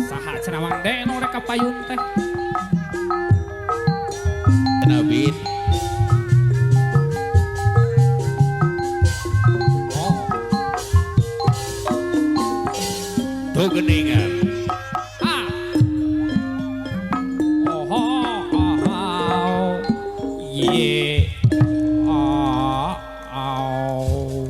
Saha cenawang deno rek kapayun teh. Nabit. Tuh geningan. Ah. Oh, oh, oh, oh. Ye. Ah, au.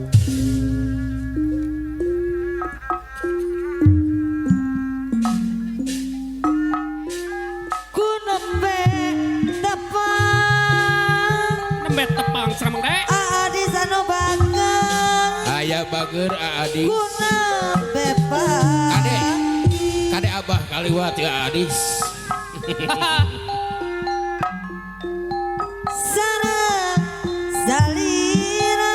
Ku nembe tepang Nembet tepang cenawang dek. adi sanu banget Aya bager Aadis. ku nembe pang Kade. Kade abah kaliwat ya Adis. sareng salira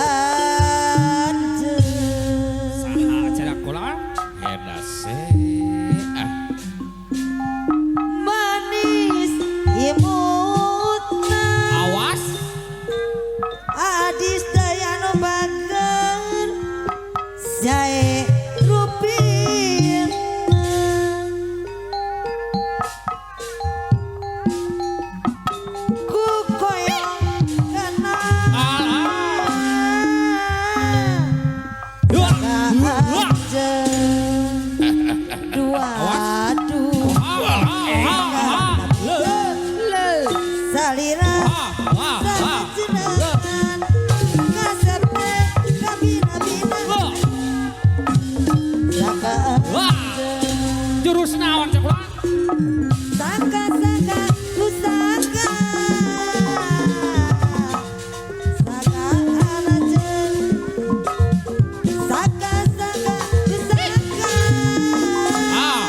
zakat Saha cenah kula. Henase. manis imutna Awas. adis dayano bager jae rupin ku koyong kana Dua. dua dua salira sajenengan kasepne kabina-bina Jurus naon cek kula. saka-saka kusaka saka anajeng saka-saka kusaka Ah.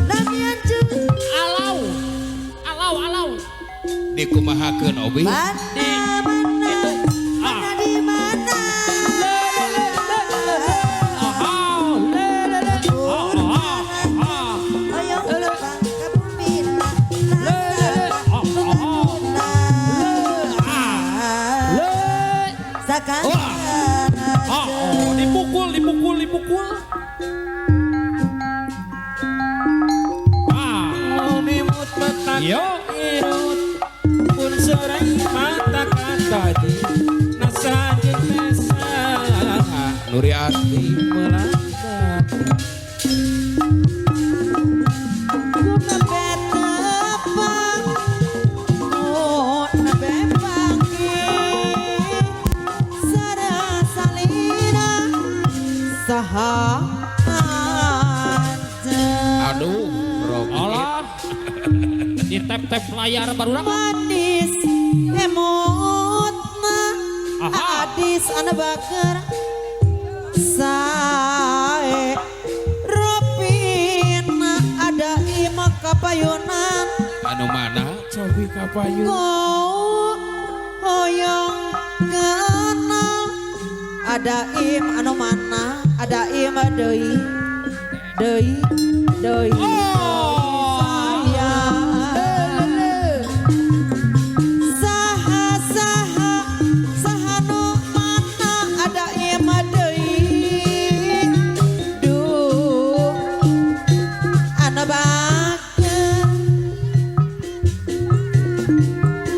lamian jun Alau. Alau, alau. Dikumahakeun obi. mana mana mana di mana oyong tepang kapupina saka Dipukul, dipukul, dipukul. Nimut mata Yo. irut pun serai mata kataji nasajin mesa Nuri Ati. melangkah ku nembe tepang ku nembe pangki sareng salira saha Aduh, Robi. Allah. Di tap-tap layar baru manis emotna Aha. adis anu bager sae ropina ada ima kapayunan Anu mana? cobi kapayu kau hoyong kenal ada im anu mana ada im deui deui deui saha saha saha nu mana ada ima deui duh anu bager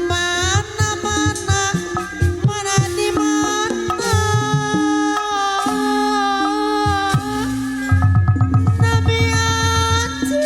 mana mana mana di mana nami ati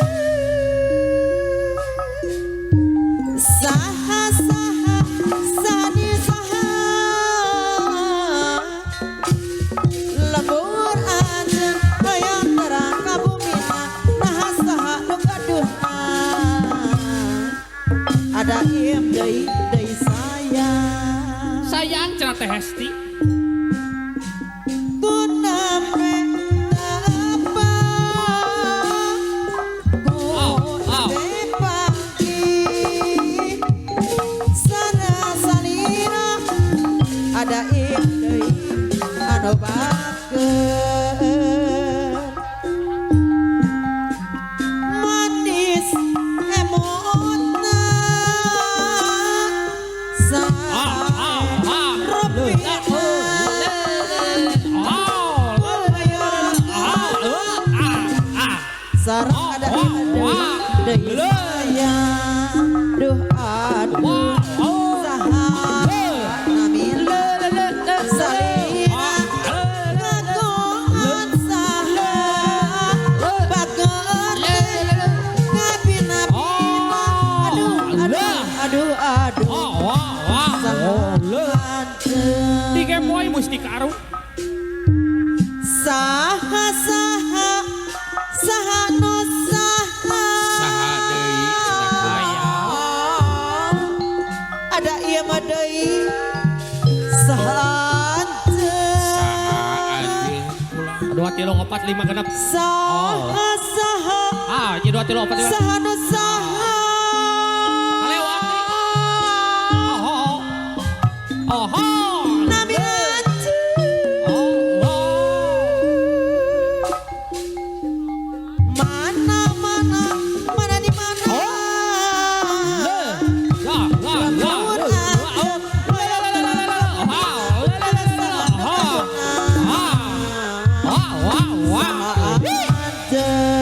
tilu opat lima genep. Saha saha Ah, jadi 2 3 4 5. saha nu saha. Kalewat. Oh. Nami ngaji. Mana di mana. Ada